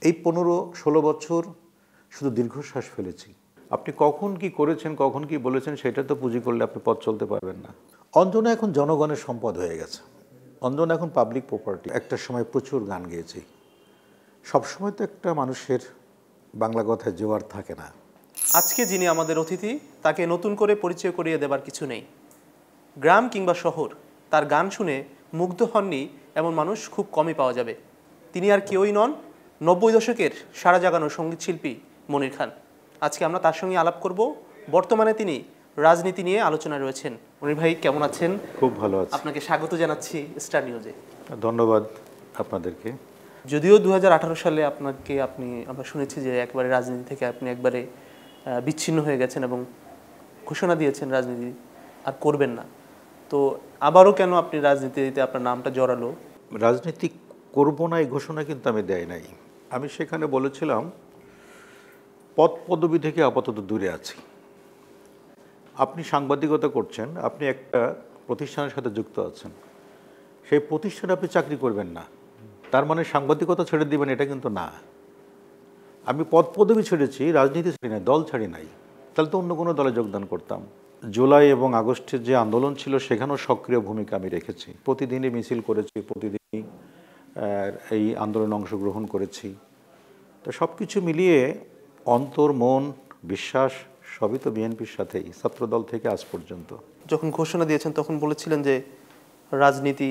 এই 15-16 বছর শুধু দীর্ঘশ্বাস ফেলেছি। আপনি কখন কি করেছেন, কখন কি বলেছেন সেটা তো পুঁজি করলে আপনি পথ চলতে পারবেন না। অঞ্জনা এখন জনগণের সম্পদ হয়ে গেছে। অঞ্জনা এখন পাবলিক প্রপার্টি। একটা সময় প্রচুর গান গেয়েছি। সবসময় তো একটা মানুষের বাংলা কথায় জোয়ার থাকে না। আজকে যিনি আমাদের অতিথি, তাকে নতুন করে পরিচয় করিয়ে দেবার কিছু নেই। গ্রাম কিংবা শহর, তার গান শুনে মুগ্ধ হননি এমন মানুষ খুব কমই পাওয়া যাবে। তিনি আর কেউই নন, 90 দশকের সারা জাগানো সঙ্গীত শিল্পী মনির খান। আজকে আমরা তার সঙ্গে আলাপ করব। বর্তমানে তিনি রাজনীতি নিয়ে আলোচনায় রয়েছেন। মনির ভাই, কেমন আছেন? খুব ভালো আছি। আপনাকে স্বাগত জানাচ্ছি স্টার নিউজে। ধন্যবাদ আপনাদেরকে। যদিও 2018 সালে আমরা শুনেছি যে একবারে রাজনীতি থেকে আপনি একবারে বিচ্ছিন্ন হয়ে গেছেন এবং ঘোষণা দিয়েছেন রাজনীতি আর করবেন না। তো আবারও কেন আপনি রাজনীতিতে আপনার নামটা জড়ালো? রাজনীতি করব না এই ঘোষণা কিন্তু আমি দেয় নাই। আমি সেখানে বলেছিলাম পদ পদবি থেকে আপাতত দূরে আছি। আপনি সাংবাদিকতা করছেন, আপনি একটা প্রতিষ্ঠানের সাথে যুক্ত আছেন, সেই প্রতিষ্ঠানে আপনি চাকরি করবেন না, তার মানে সাংবাদিকতা ছেড়ে দিবেন এটা কিন্তু না। আমি পদ পদবি ছেড়েছি, রাজনীতি ছাড়ি নাই, দল ছাড়ি নাই। তাহলে তো অন্য কোনো দলে যোগদান করতাম। জুলাই এবং আগস্টের যে আন্দোলন ছিল সেখানেও সক্রিয় ভূমিকা আমি রেখেছি। প্রতিদিনই মিছিল করেছি, প্রতিদিনই এই আন্দোলনে অংশগ্রহণ করেছি। তো সব কিছু মিলিয়ে অন্তর, মন, বিশ্বাস সবই তো বিএনপির সাথেই, ছাত্রদল থেকে আজ পর্যন্ত। যখন ঘোষণা দিয়েছেন তখন বলেছিলেন যে রাজনীতি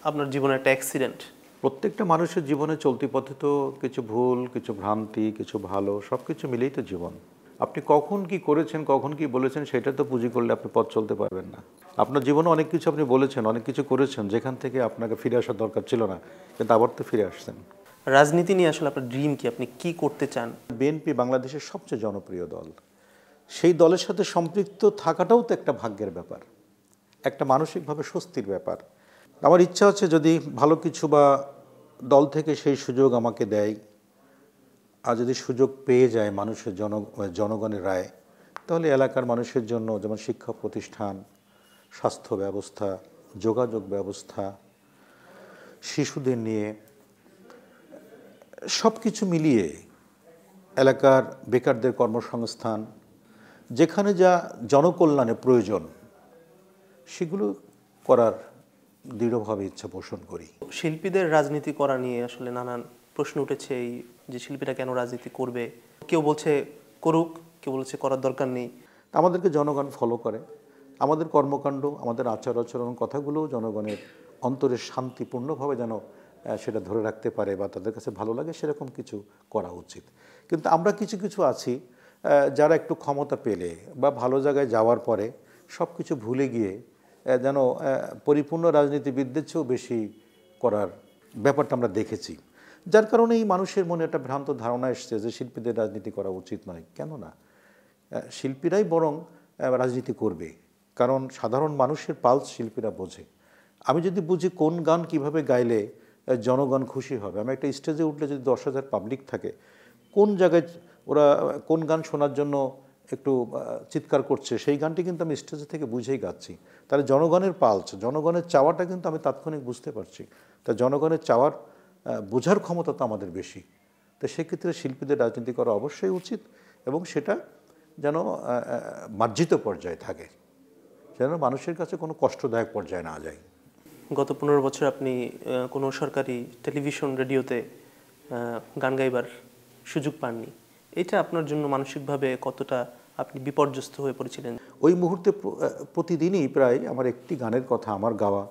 আপনার জীবনের একটা অ্যাক্সিডেন্ট। প্রত্যেকটা মানুষের জীবনে চলতি পথে তো কিছু ভুল, কিছু ভ্রান্তি, কিছু ভালো, সব কিছু মিলেই তো জীবন। আপনি কখন কি করেছেন, কখন কি বলেছেন সেটা তো পুঁজি করলে আপনি পথ চলতে পারবেন না। আপনার জীবনে অনেক কিছু আপনি বলেছেন, অনেক কিছু করেছেন যেখান থেকে আপনাকে ফিরে আসার দরকার ছিল না, কিন্তু আবার তো ফিরে আসছেন। রাজনীতি নিয়ে আসলে আপনার ড্রিম কি? আপনি কি করতে চান? বিএনপি বাংলাদেশের সবচেয়ে জনপ্রিয় দল। সেই দলের সাথে সম্পৃক্ত থাকাটাও তো একটা ভাগ্যের ব্যাপার, একটা মানসিকভাবে স্বস্তির ব্যাপার। আমার ইচ্ছা হচ্ছে যদি ভালো কিছু বা দল থেকে সেই সুযোগ আমাকে দেয়, আর যদি সুযোগ পেয়ে যায় মানুষের জনগণের রায়, তাহলে এলাকার মানুষের জন্য যেমন শিক্ষা প্রতিষ্ঠান, স্বাস্থ্য ব্যবস্থা, যোগাযোগ ব্যবস্থা, শিশুদের নিয়ে সব কিছু মিলিয়ে এলাকার বেকারদের কর্মসংস্থান, যেখানে যা জনকল্যাণে প্রয়োজন সেগুলো করার দৃঢ়ভাবে ইচ্ছা পোষণ করি। শিল্পীদের রাজনীতি করা নিয়ে আসলে নানান প্রশ্ন উঠেছে, এই যে শিল্পীরা কেন রাজনীতি করবে। কেউ বলছে করুক, কেউ বলছে করার দরকার নেই। আমাদেরকে জনগণ ফলো করে, আমাদের কর্মকাণ্ড, আমাদের আচার আচরণ, কথাগুলোও জনগণের অন্তরে শান্তিপূর্ণভাবে যেন সেটা ধরে রাখতে পারে বা তাদের কাছে ভালো লাগে সেরকম কিছু করা উচিত। কিন্তু আমরা কিছু কিছু আছি যারা একটু ক্ষমতা পেলে বা ভালো জায়গায় যাওয়ার পরে সব কিছু ভুলে গিয়ে যেন পরিপূর্ণ রাজনীতিবিদদের চেয়েও বেশি করার ব্যাপারটা আমরা দেখেছি। যার কারণে এই মানুষের মনে একটা ভ্রান্ত ধারণা এসছে যে শিল্পীদের রাজনীতি করা উচিত নয়। কেন না, শিল্পীরাই বরং রাজনীতি করবে, কারণ সাধারণ মানুষের পালস শিল্পীরা বোঝে। আমি যদি বুঝি কোন গান কিভাবে গাইলে জনগণ খুশি হবে, আমি একটা স্টেজে উঠলে যদি 10,000 পাবলিক থাকে, কোন জায়গায় ওরা কোন গান শোনার জন্য একটু চিৎকার করছে সেই গানটি কিন্তু আমি স্টেজে থেকে বুঝেই গাচ্ছি। তাহলে জনগণের পালস, জনগণের চাওয়াটা কিন্তু আমি তাৎক্ষণিক বুঝতে পারছি। তা জনগণের চাওয়ার বোঝার ক্ষমতা তো আমাদের বেশি। তো সেক্ষেত্রে শিল্পীদের রাজনীতি করা অবশ্যই উচিত এবং সেটা যেন মার্জিত পর্যায়ে থাকে, যেন মানুষের কাছে কোনো কষ্টদায়ক পর্যায়ে না যায়। গত 15 বছর আপনি কোনো সরকারি টেলিভিশন, রেডিওতে গান গাইবার সুযোগ পাননি। এটা আপনার জন্য মানসিকভাবে কতটা আপনি বিপর্যস্ত হয়ে পড়েছিলেন? ওই মুহূর্তে প্রতিদিনই প্রায় আমার একটি গানের কথা আমার গাওয়া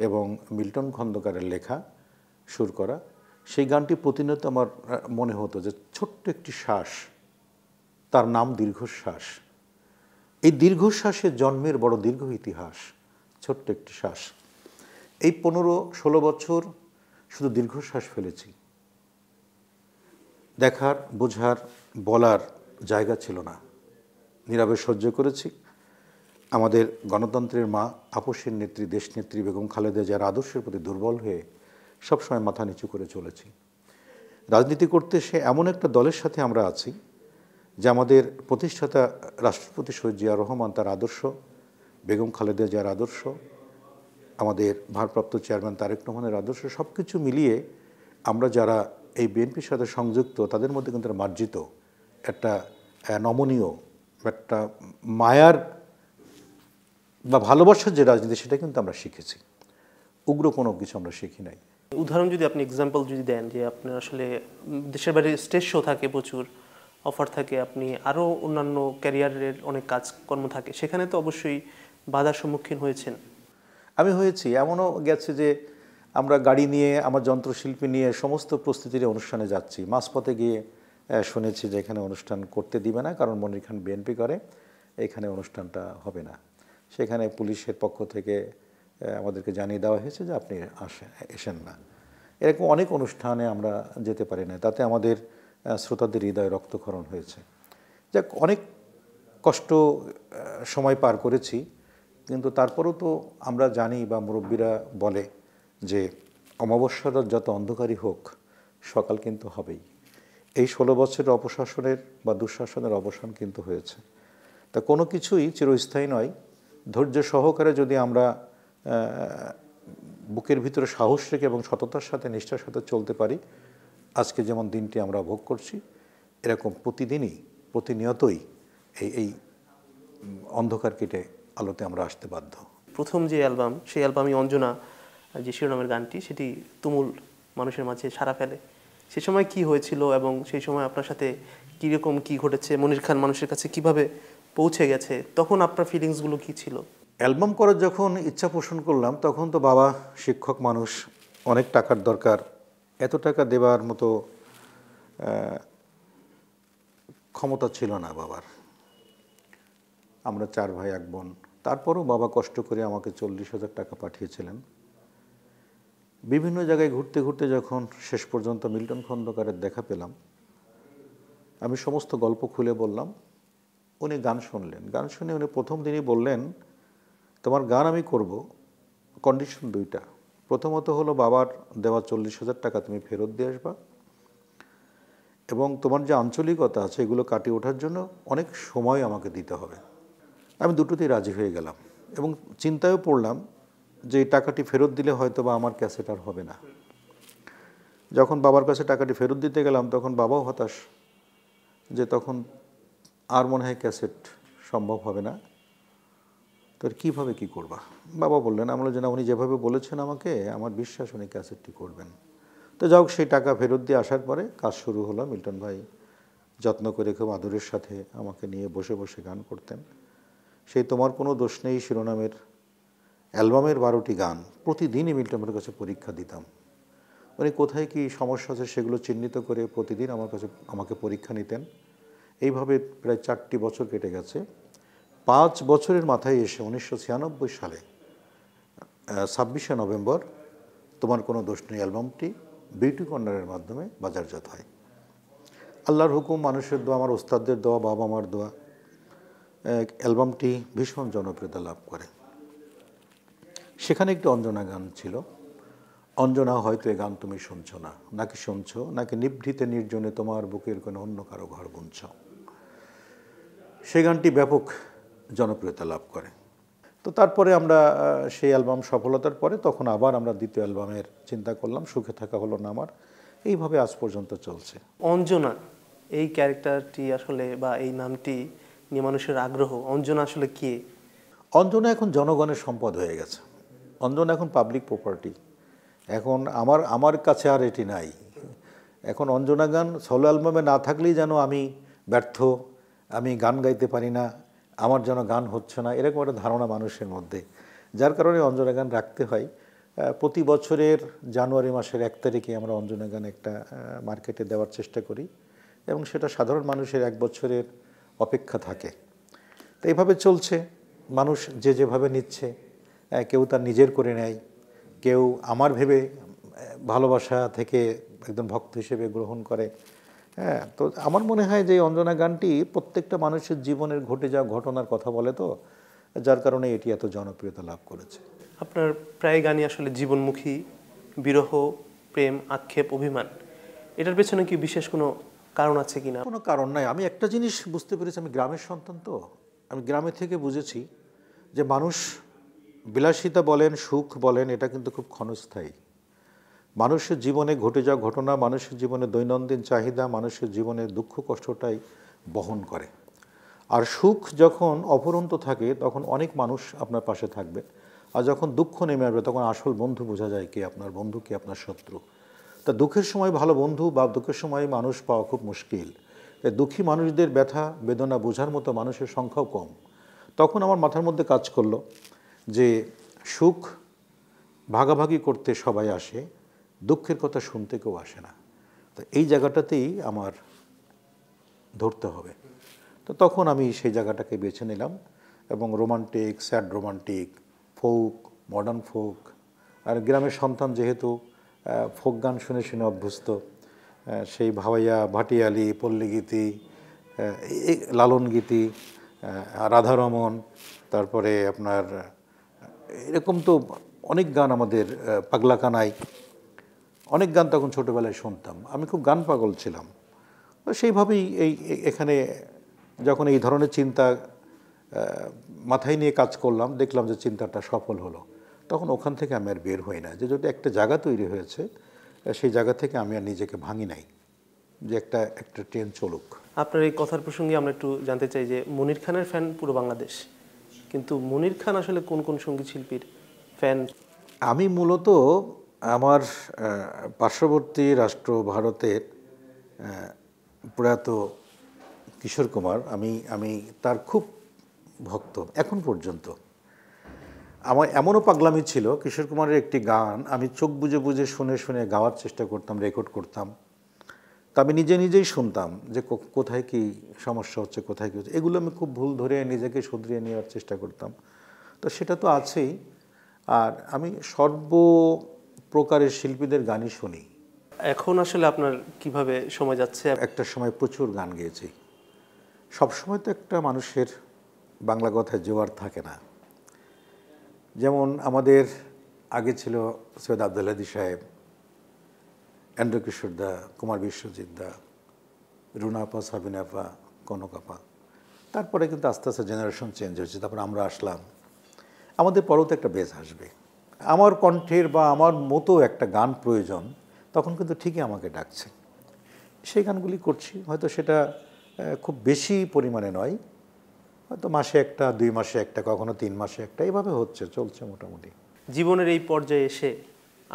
এবং মিল্টন খন্দকারের লেখা, সুর করা, সেই গানটি প্রতিনিয়ত আমার মনে হতো যে ছোট্ট একটি শ্বাস, তার নাম দীর্ঘশ্বাস। এই দীর্ঘশ্বাসের জন্মের বড় দীর্ঘ ইতিহাস, ছোট্ট একটি শ্বাস। এই 15-16 বছর শুধু দীর্ঘশ্বাস ফেলেছি। দেখার, বোঝার, বলার জায়গা ছিল না, নীরবে সহ্য করেছি। আমাদের গণতন্ত্রের মা, আপসের নেত্রী, দেশনেত্রী বেগম খালেদা জিয়ার আদর্শের প্রতি দুর্বল হয়ে সবসময় মাথা নিচু করে চলেছি। রাজনীতি করতে সে এমন একটা দলের সাথে আমরা আছি যে আমাদের প্রতিষ্ঠাতা রাষ্ট্রপতি শহীদ জিয়া রহমান তার আদর্শ, বেগম খালেদা জিয়ার আদর্শ, আমাদের ভারপ্রাপ্ত চেয়ারম্যান তারেক রহমানের আদর্শ, সব কিছু মিলিয়ে আমরা যারা এই বিএনপির সাথে সংযুক্ত, তাদের মধ্যে কিন্তু মার্জিত একটা নমনীয়, একটা মায়ার বা ভালোবাসার যে রাজনীতি, সেটা কিন্তু আমরা শিখেছি। উগ্র কোনো কিছু আমরা শিখি নাই। উদাহরণ যদি আপনি এক্সাম্পল যদি দেন, যে আপনার আসলে দেশের বাইরে স্টেজ শো থাকে, প্রচুর অফার থাকে, আপনি আরও অন্যান্য ক্যারিয়ারের অনেক কাজকর্ম থাকে, সেখানে তো অবশ্যই বাধার সম্মুখীন হয়েছেন। আমি হয়েছি, এমনও গেছে যে আমরা গাড়ি নিয়ে, আমার যন্ত্রশিল্পী নিয়ে সমস্ত প্রস্তুতির অনুষ্ঠানে যাচ্ছি, মাঝপথে গিয়ে শুনেছি যে এখানে অনুষ্ঠান করতে দিবে না, কারণ মনির খান বিএনপি করে, এখানে অনুষ্ঠানটা হবে না। সেখানে পুলিশের পক্ষ থেকে আমাদেরকে জানিয়ে দেওয়া হয়েছে যে আপনি এসেন না। এরকম অনেক অনুষ্ঠানে আমরা যেতে পারি না, তাতে আমাদের শ্রোতাদের হৃদয়ে রক্তক্ষরণ হয়েছে। যাক, অনেক কষ্ট সময় পার করেছি, কিন্তু তারপরেও তো আমরা জানি বা মুরব্বীরা বলে যে অমাবস্যার যত অন্ধকারই হোক, সকাল কিন্তু হবেই। এই 16 বছরের অপশাসনের বা দুঃশাসনের অবসান কিন্তু হয়েছে। তা কোনো কিছুই চিরস্থায়ী নয়। ধৈর্য সহকারে যদি আমরা বুকের ভিতরে সাহস রেখে এবং সততার সাথে, নিষ্ঠার সাথে চলতে পারি, আজকে যেমন দিনটি আমরা ভোগ করছি, এরকম প্রতিদিনই, প্রতিনিয়তই এই অন্ধকার কেটে আলোতে আমরা আসতে বাধ্য। প্রথম যে অ্যালবাম, সেই অ্যালবামই অঞ্জনা যে শিরোনামের গানটি, সেটি তুমুল মানুষের মাঝে সাড়া ফেলে। সে সময় কি হয়েছিল এবং সেই সময় আপনার সাথে কীরকম কি ঘটেছে, মনির খান মানুষের কাছে কিভাবে পৌঁছে গেছে, তখন আপনার ফিলিংসগুলো কি ছিল? অ্যালবাম করার যখন ইচ্ছা পোষণ করলাম, তখন তো বাবা শিক্ষক মানুষ, অনেক টাকার দরকার। এত টাকা দেওয়ার মতো ক্ষমতা ছিল না বাবার। আমরা 4 ভাই 1 বোন। তারপরও বাবা কষ্ট করে আমাকে 40,000 টাকা পাঠিয়েছিলেন। বিভিন্ন জায়গায় ঘুরতে ঘুরতে যখন শেষ পর্যন্ত মিল্টন খন্দকারের দেখা পেলাম, আমি সমস্ত গল্প খুলে বললাম। উনি গান শুনলেন। গান শুনে উনি প্রথম দিনই বললেন, তোমার গান আমি করব, কন্ডিশন 2টা। প্রথমত হলো বাবার দেওয়া 40,000 টাকা তুমি ফেরত দিয়ে আসবা, এবং তোমার যে আঞ্চলিকতা আছে এগুলো কাটিয়ে ওঠার জন্য অনেক সময় আমাকে দিতে হবে। আমি দুটোতেই রাজি হয়ে গেলাম এবং চিন্তায়ও পড়লাম যে এই টাকাটি ফেরত দিলে হয়তো বা আমার ক্যাসেট আর হবে না। যখন বাবার কাছে টাকাটি ফেরত দিতে গেলাম, তখন বাবাও হতাশ, যে তখন আর মনে হয় ক্যাসেট সম্ভব হবে না। তো কীভাবে কী করবা? বাবা বললেন, আমরা যে না, উনি যেভাবে বলেছেন আমাকে, আমার বিশ্বাস উনি ক্যাসেটটি করবেন। তো যাই হোক, সেই টাকা ফেরত দিয়ে আসার পরে কাজ শুরু হলো। মিল্টন ভাই যত্ন করে, খুব আদরের সাথে আমাকে নিয়ে বসে বসে গান করতেন। সেই তোমার কোনো দোষ নেই শিরোনামের অ্যালবামের 12টি গান প্রতিদিনই মিল্টন ভাইয়ের কাছে পরীক্ষা দিতাম। উনি কোথায় কী সমস্যা আছে সেগুলো চিহ্নিত করে প্রতিদিন আমাকে পরীক্ষা নিতেন। এইভাবে প্রায় 4টি বছর কেটে গেছে। 5 বছরের মাথায় এসে 1996 সালে 26শে নভেম্বর তোমার কোনো দোষ নেই অ্যালবামটি বিউটি কর্নারের মাধ্যমে বাজারজাত হয়। আল্লাহর হুকুম, মানুষের দোয়া, আমার ওস্তাদদের দোয়া, বাবা মার দোয়া, অ্যালবামটি ভীষণ জনপ্রিয়তা লাভ করে। সেখানে একটি অঞ্জনা গান ছিল। অঞ্জনা, হয়তো এ গান তুমি শুনছ না, নাকি শুনছ, নাকি নিভৃতে নির্জনে তোমার বুকের কোনো অন্য কারো ঘর বুনছ। সেই গানটি ব্যাপক জনপ্রিয়তা লাভ করে। তো তারপরে আমরা সেই অ্যালবাম সফলতার পরে তখন আবার আমরা দ্বিতীয় অ্যালবামের চিন্তা করলাম, সুখে থাকা হলো না আমার। এইভাবে আজ পর্যন্ত চলছে। অঞ্জনা, এই ক্যারেক্টারটি আসলে বা এই নামটি নিয়ে মানুষের আগ্রহ, অঞ্জনা আসলে কে? অঞ্জনা এখন জনগণের সম্পদ হয়ে গেছে। অঞ্জনা এখন পাবলিক প্রপার্টি। এখন আমার কাছে আর এটি নাই। এখন অঞ্জনা গান সোলো অ্যালবামে না থাকলেই যেন আমি ব্যর্থ, আমি গান গাইতে পারি না, আমার যেন গান হচ্ছে না, এরকম একটা ধারণা মানুষের মধ্যে, যার কারণে অঞ্জনা গান রাখতে হয়। প্রতি বছরের জানুয়ারি মাসের 1 তারিখে আমরা অঞ্জনা গান একটা মার্কেটে দেওয়ার চেষ্টা করি, এবং সেটা সাধারণ মানুষের 1 বছরের অপেক্ষা থাকে। তো এইভাবে চলছে। মানুষ যে যেভাবে নিচ্ছে, কেউ তার নিজের করে নেয়, কেউ আমার ভেবে ভালোবাসা থেকে একদম ভক্ত হিসেবে গ্রহণ করে। হ্যাঁ, তো আমার মনে হয় যে অঞ্জনা গানটি প্রত্যেকটা মানুষের জীবনের ঘটে যাওয়া ঘটনার কথা বলে, তো যার কারণে এটি এত জনপ্রিয়তা লাভ করেছে। আপনার প্রায় গানই আসলে জীবনমুখী, বিরহ, প্রেম, আক্ষেপ, অভিমান। এটার পেছনে কি বিশেষ কোনো কারণ আছে কিনা? কোনো কারণ নাই। আমি একটা জিনিস বুঝতে পেরেছি, আমি গ্রামের সন্তান, তো আমি গ্রামে থেকে বুঝেছি যে মানুষ বিলাসিতা বলেন, সুখ বলেন, এটা কিন্তু খুব ক্ষণস্থায়ী। মানুষের জীবনে ঘটে যাওয়া ঘটনা, মানুষের জীবনে দৈনন্দিন চাহিদা, মানুষের জীবনে দুঃখ কষ্টটাই বহন করে। আর সুখ যখন অফুরন্ত থাকে তখন অনেক মানুষ আপনার পাশে থাকবে, আর যখন দুঃখ নেমে আসবে তখন আসল বন্ধু বোঝা যায় কে আপনার বন্ধু কে আপনার শত্রু। তা দুঃখের সময় ভালো বন্ধু বা দুঃখের সময় মানুষ পাওয়া খুব মুশকিল। এই দুঃখী মানুষদের ব্যথা বেদনা বোঝার মতো মানুষের সংখ্যাও কম। তখন আমার মাথার মধ্যে কাজ করলো যে সুখ ভাগাভাগি করতে সবাই আসে, দুঃখের কথা শুনতে কেউ আসে না। তো এই জায়গাটাতেই আমার ধরতে হবে। তো তখন আমি সেই জায়গাটাকে বেছে নিলাম এবং romantic, sad romantic, folk, modern folk, আর গ্রামের সন্তান যেহেতু ফোক গান শুনে শুনে অভ্যস্ত, সেই ভাওয়াইয়া, ভাটিয়ালি, পল্লীগীতি, লালন গীতি, রাধারমন, তারপরে আপনার এরকম তো অনেক গান আমাদের, পাগলা কানাই, অনেক গান তখন ছোটোবেলায় শুনতাম। আমি খুব গান পাগল ছিলাম। সেইভাবেই এখানে যখন এই ধরনের চিন্তা মাথায় নিয়ে কাজ করলাম, দেখলাম যে চিন্তাটা সফল হলো। তখন ওখান থেকে আমি আর বের হই না, যে যদি একটা জায়গা তৈরি হয়েছে সেই জায়গা থেকে আমি আর নিজেকে ভাঙি নাই, যে একটা ট্রেন চলুক। আপনার এই কথার প্রসঙ্গে আমরা একটু জানতে চাই যে মনির খানের ফ্যান পুরো বাংলাদেশ, কিন্তু মনির খান আসলে কোন কোন সঙ্গীত শিল্পীর ফ্যান? আমি মূলত আমার পার্শ্ববর্তী রাষ্ট্র ভারতের প্রয়াত কিশোর কুমার, আমি তার খুব ভক্ত এখন পর্যন্ত। আমার এমনও পাগলামি ছিল, কিশোর কুমারের একটি গান আমি চোখ বুজে বুজে শুনে শুনে গাওয়ার চেষ্টা করতাম, রেকর্ড করতাম। তা আমি নিজেই শুনতাম যে কোথায় কি সমস্যা হচ্ছে, কোথায় কী হচ্ছে, এগুলো আমি খুব ভুল ধরে নিজেকে শুধরিয়ে নেওয়ার চেষ্টা করতাম। তো সেটা তো আছেই। আর আমি সর্ব প্রকারের শিল্পীদের গানই শুনি। এখন আসলে আপনার কিভাবে সময় যাচ্ছে? একটা সময় প্রচুর গান গেয়েছি। সবসময় তো একটা মানুষের বাংলা কথায় জোয়ার থাকে না। যেমন আমাদের আগে ছিল সৈয়দ আব্দুল হাদী সাহেব, এন্ড্র কিশোর দা, কুমার বিশ্বজিৎ দা, রুনা আপা, সাবিনা আপা, কনক আপা। তারপরে কিন্তু আস্তে আস্তে জেনারেশন চেঞ্জ হয়েছে, তারপরে আমরা আসলাম। আমাদের পরেও তো একটা বেজ আসবে। আমার কণ্ঠের বা আমার মতো একটা গান প্রয়োজন, তখন কিন্তু ঠিকই আমাকে ডাকছে। সেই গানগুলি করছি, হয়তো সেটা খুব বেশি পরিমাণে নয়, হয়তো মাসে একটা, 2 মাসে একটা, কখনো 3 মাসে একটা, এভাবে চলছে মোটামুটি। জীবনের এই পর্যায়ে এসে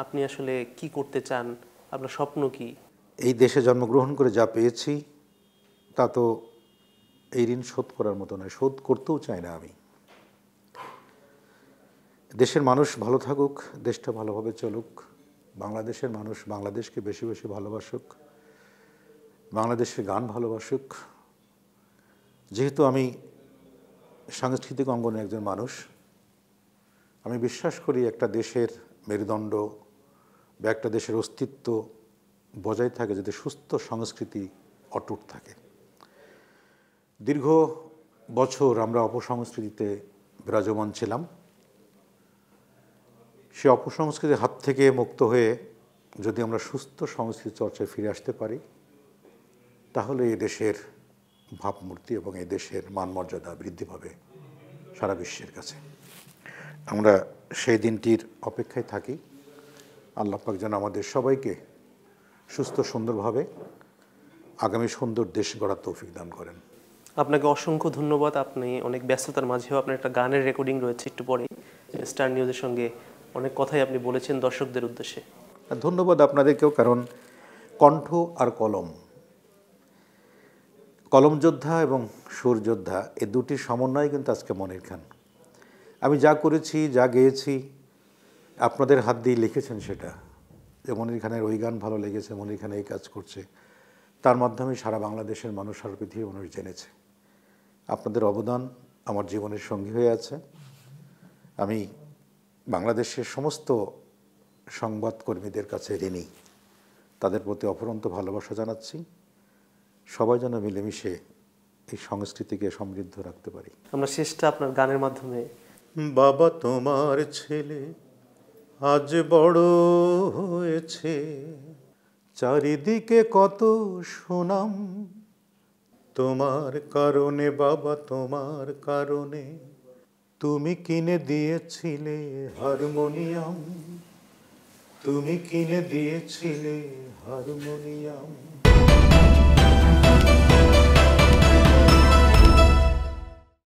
আপনি আসলে কি করতে চান? আপনার স্বপ্ন কি? এই দেশে জন্মগ্রহণ করে যা পেয়েছি তা তো এই ঋণ শোধ করার মতো নয়, শোধ করতেও চাই না আমি। দেশের মানুষ ভালো থাকুক, দেশটা ভালোভাবে চলুক, বাংলাদেশের মানুষ বাংলাদেশকে বেশি বেশি ভালোবাসুক, বাংলাদেশের গান ভালোবাসুক। যেহেতু আমি সাংস্কৃতিক অঙ্গনে একজন মানুষ, আমি বিশ্বাস করি একটা দেশের মেরুদণ্ড বা একটা দেশের অস্তিত্ব বজায় থাকে যাতে সুস্থ সংস্কৃতি অটুট থাকে। দীর্ঘ বছর আমরা অপসংস্কৃতিতে বিরাজমান ছিলাম। সে অপসংস্কৃতির হাত থেকে মুক্ত হয়ে যদি আমরা সুস্থ সংস্কৃতি চর্চায় ফিরে আসতে পারি, তাহলে এই দেশের ভাবমূর্তি এবং এই দেশের মানমর্যাদা বৃদ্ধি পাবে সারা বিশ্বের কাছে। আমরা সেই দিনটির অপেক্ষায় থাকি। আল্লাহ পাক যেন আমাদের সবাইকে সুস্থ সুন্দরভাবে আগামী সুন্দর দেশ গড়ার তৌফিক দান করেন। আপনাকে অসংখ্য ধন্যবাদ। আপনি অনেক ব্যস্ততার মাঝেও আপনার একটা গানের রেকর্ডিং রয়েছে একটু পরেই, স্টার নিউজের সঙ্গে অনেক কথাই আপনি বলেছেন দর্শকদের উদ্দেশ্যে। ধন্যবাদ আপনাদেরকেও, কারণ কণ্ঠ আর কলম, কলম যোদ্ধা এবং সুর যোদ্ধা, এই দুটির সমন্বয় কিন্তু আজকে মনির খান। আমি যা করেছি, যা গেয়েছি, আপনাদের হাত দিয়ে লিখেছেন সেটা, যে মনির খানের ওই গান ভালো লেগেছে, মনির খান এই কাজ করছে, তার মাধ্যমে সারা বাংলাদেশের মানুষ, সারা পৃথিবীর মানুষ জেনেছে। আপনাদের অবদান আমার জীবনের সঙ্গী হয়ে আছে। আমি বাংলাদেশের সমস্ত সংবাদকর্মীদের কাছে ঋণী, তাদের প্রতি অফুরন্ত ভালোবাসা জানাচ্ছি। সবাই যেন মিলেমিশে এই সংস্কৃতিকে সমৃদ্ধ রাখতে পারি। আমরা শেষটা আপনার গানের মাধ্যমে। বাবা তোমার ছেলে আজ বড় হয়েছে, চারিদিকে কত সুনাম, তোমার কারণে বাবা, তোমার কারণে, তুমি কিনে দিয়েছিলে হারমোনিয়াম, তুমি কিনে দিয়েছিলে হারমোনিয়াম।